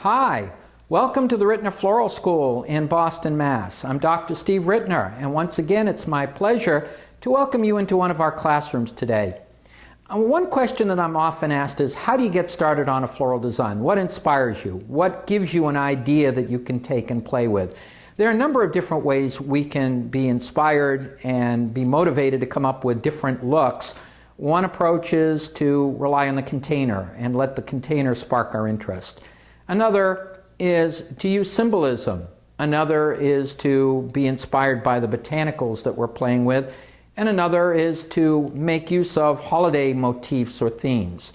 Hi, welcome to the Rittner Floral School in Boston, Mass. I'm Dr. Steve Rittner, and once again it's my pleasure to welcome you into one of our classrooms today. One question that I'm often asked is, how do you get started on a floral design? What inspires you? What gives you an idea that you can take and play with? There are a number of different ways we can be inspired and be motivated to come up with different looks. One approach is to rely on the container and let the container spark our interest. Another is to use symbolism. Another is to be inspired by the botanicals that we're playing with. And another is to make use of holiday motifs or themes.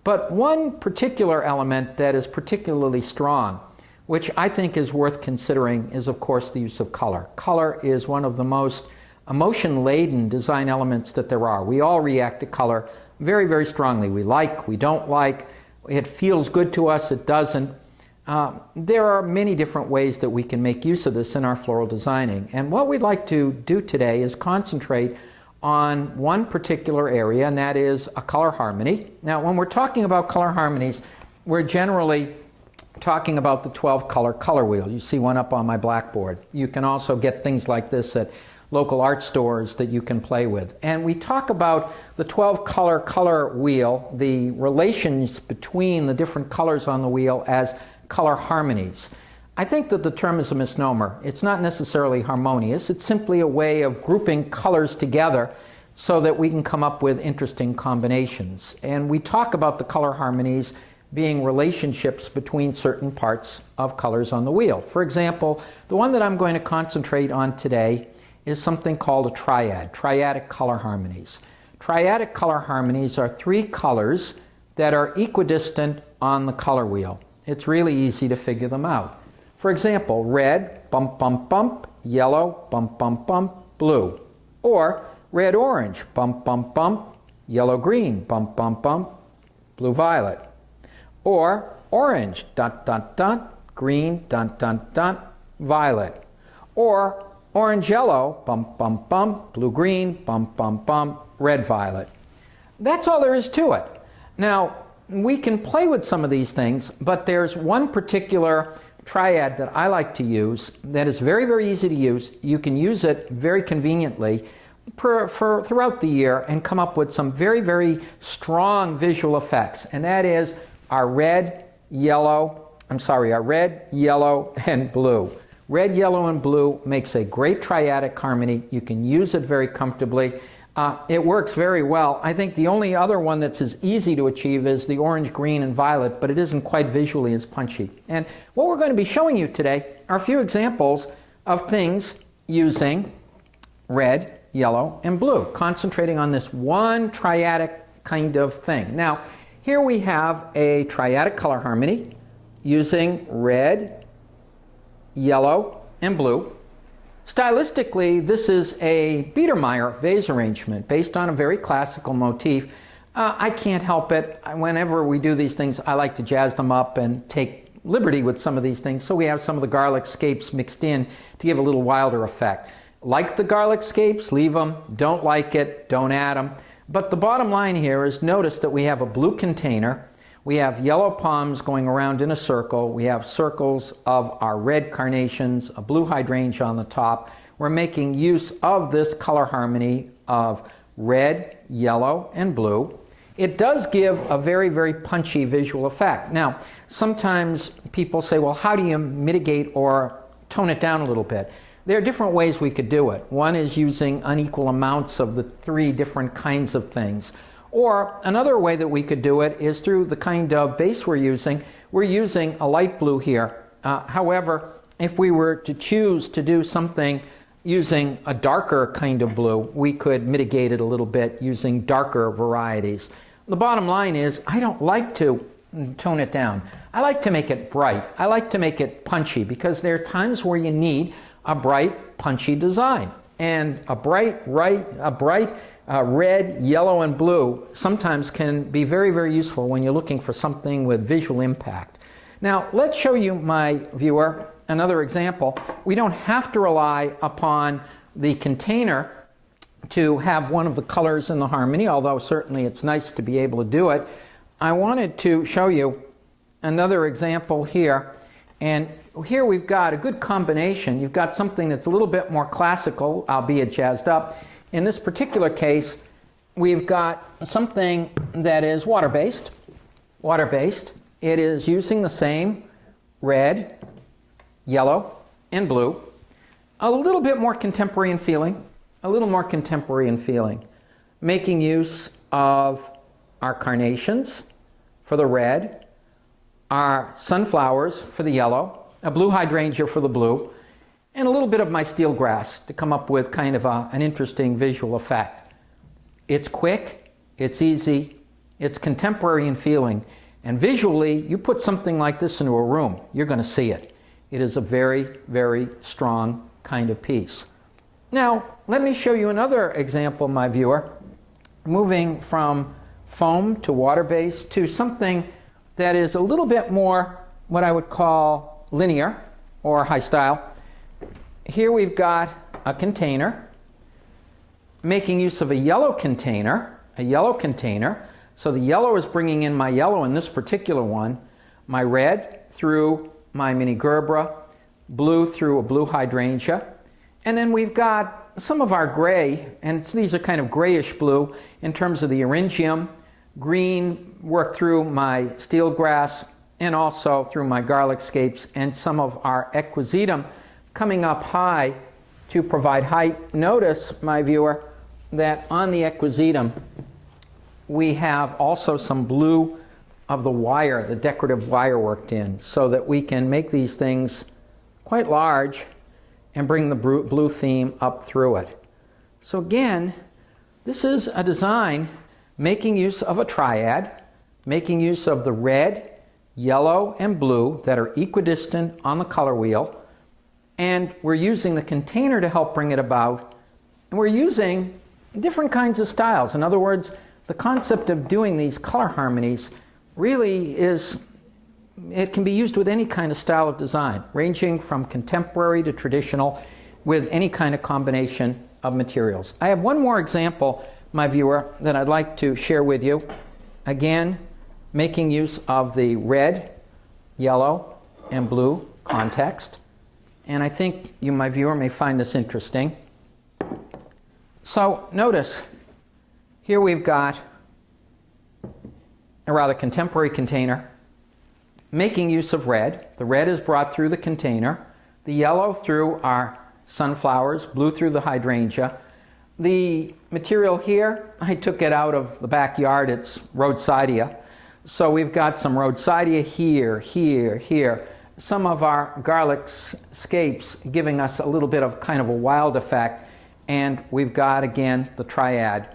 But one particular element that is particularly strong, which I think is worth considering, is of course the use of color. Color is one of the most emotion-laden design elements that there are. We all react to color very, very strongly. We like, we don't like. It feels good to us, it doesn't. There are many different ways that we can make use of this in our floral designing. And what we'd like to do today is concentrate on one particular area, and that is a color harmony. Now, when we're talking about color harmonies, we're generally talking about the 12-color color wheel. You see one up on my blackboard. You can also get things like this at local art stores that you can play with. And we talk about the 12-color color wheel, the relations between the different colors on the wheel, as color harmonies. I think that the term is a misnomer. It's not necessarily harmonious. It's simply a way of grouping colors together so that we can come up with interesting combinations. And we talk about the color harmonies being relationships between certain parts of colors on the wheel. For example, the one that I'm going to concentrate on today is something called a triad, triadic color harmonies. Triadic color harmonies are three colors that are equidistant on the color wheel. It's really easy to figure them out. For example, red, bump, bump, bump, yellow, bump, bump, bump, blue. Or red-orange, bump, bump, bump, yellow-green, bump, bump, bump, blue-violet. Or orange, dot, dot, dot, green, dot, dot, dot, violet. Or orange-yellow, bump, bump, bump, blue-green, bump, bump, bump, red-violet. That's all there is to it. Now, we can play with some of these things, but there's one particular triad that I like to use that is very, very easy to use. You can use it very conveniently throughout the year and come up with some very, very strong visual effects. And that is our red, yellow, and blue. Red, yellow, and blue makes a great triadic harmony. You can use it very comfortably. It works very well. I think the only other one that's as easy to achieve is the orange, green, and violet, but it isn't quite visually as punchy. And what we're going to be showing you today are a few examples of things using red, yellow, and blue, concentrating on this one triadic kind of thing. Now, here we have a triadic color harmony using red, yellow, and blue. Stylistically, this is a Biedermeier vase arrangement based on a very classical motif. I can't help it. Whenever we do these things, I like to jazz them up and take liberty with some of these things. So we have some of the garlic scapes mixed in to give a little wilder effect. Like the garlic scapes, leave them. Don't like it, don't add them. But the bottom line here is notice that we have a blue container. We have yellow palms going around in a circle. We have circles of our red carnations, a blue hydrangea on the top. We're making use of this color harmony of red, yellow, and blue. It does give a very, very punchy visual effect. Now, sometimes people say, well, how do you mitigate or tone it down a little bit? There are different ways we could do it. One is using unequal amounts of the three different kinds of things. Or another way that we could do it is through the kind of base we're using. We're using a light blue here. However, if we were to choose to do something using a darker kind of blue, we could mitigate it a little bit using darker varieties. The bottom line is, I don't like to tone it down. I like to make it bright. I like to make it punchy because there are times where you need a bright, punchy design. And a bright red, yellow, and blue sometimes can be very, very useful when you're looking for something with visual impact. Now, let's show you, my viewer, another example. We don't have to rely upon the container to have one of the colors in the harmony, although certainly it's nice to be able to do it. I wanted to show you another example here. And here we've got a good combination. You've got something that's a little bit more classical, albeit jazzed up. In this particular case, we've got something that is water-based. Water-based. It is using the same red, yellow, and blue. A little bit more contemporary in feeling. A little more contemporary in feeling. Making use of our carnations for the red, our sunflowers for the yellow, a blue hydrangea for the blue, and a little bit of my steel grass to come up with kind of an interesting visual effect. It's quick, it's easy, it's contemporary in feeling, and visually, you put something like this into a room, you're going to see it. It is a very, very strong kind of piece. Now, let me show you another example, my viewer, moving from foam to water-based to something that is a little bit more what I would call linear or high style. Here we've got a container, making use of a yellow container. So the yellow is bringing in my yellow in this particular one, my red through my mini gerbera, blue through a blue hydrangea, and then we've got some of our gray, and these are kind of grayish blue in terms of the eryngium, green worked through my steelgrass and also through my garlic scapes, and some of our equisetum coming up high to provide height. Notice, my viewer, that on the equisetum we have also some blue of the wire, the decorative wire worked in, so that we can make these things quite large and bring the blue theme up through it. So again, this is a design making use of a triad, making use of the red, yellow, and blue that are equidistant on the color wheel, and we're using the container to help bring it about, and we're using different kinds of styles. In other words, the concept of doing these color harmonies really is, it can be used with any kind of style of design, ranging from contemporary to traditional, with any kind of combination of materials. I have one more example, my viewer, that I'd like to share with you. Again, making use of the red, yellow, and blue context. And I think you, my viewer, may find this interesting. So notice, here we've got a rather contemporary container making use of red. The red is brought through the container, the yellow through our sunflowers, blue through the hydrangea. The material here, I took it out of the backyard, it's rhodesidea. So we've got some rhodesidea here, here, here. Some of our garlic scapes giving us a little bit of kind of a wild effect. And we've got, again, the triad.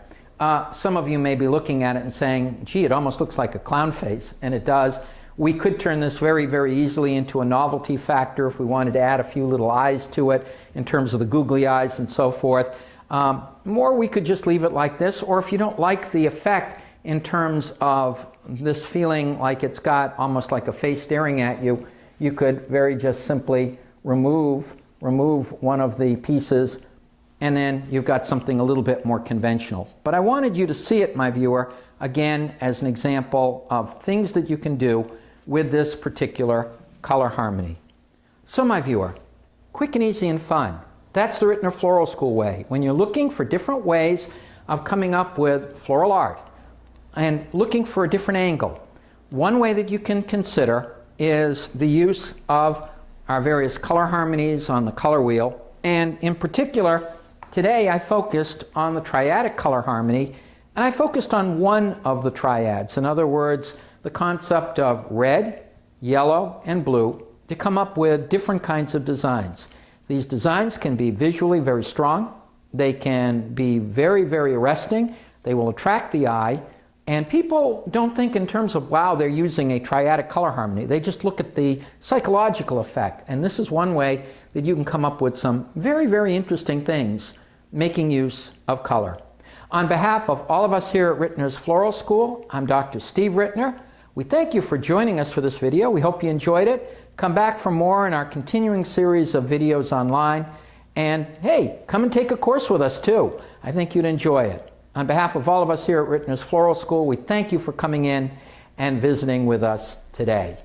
Some of you may be looking at it and saying, gee, it almost looks like a clown face, and it does. We could turn this very, very easily into a novelty factor if we wanted to add a few little eyes to it in terms of the googly eyes and so forth. Or we could just leave it like this, or if you don't like the effect in terms of this feeling like it's got almost like a face staring at you, you could very just simply remove one of the pieces, and then you've got something a little bit more conventional. But I wanted you to see it, my viewer, again, as an example of things that you can do with this particular color harmony. So, my viewer, quick and easy and fun. That's the Rittner Floral School way. When you're looking for different ways of coming up with floral art and looking for a different angle, one way that you can consider is the use of our various color harmonies on the color wheel. And in particular, today I focused on the triadic color harmony, and I focused on one of the triads. In other words, the concept of red, yellow, and blue to come up with different kinds of designs. These designs can be visually very strong. They can be very, very arresting. They will attract the eye. And people don't think in terms of, wow, they're using a triadic color harmony. They just look at the psychological effect. And this is one way that you can come up with some very, very interesting things making use of color. On behalf of all of us here at Rittner's Floral School, I'm Dr. Steve Rittner. We thank you for joining us for this video. We hope you enjoyed it. Come back for more in our continuing series of videos online. And hey, come and take a course with us too. I think you'd enjoy it. On behalf of all of us here at Rittner's Floral School, we thank you for coming in and visiting with us today.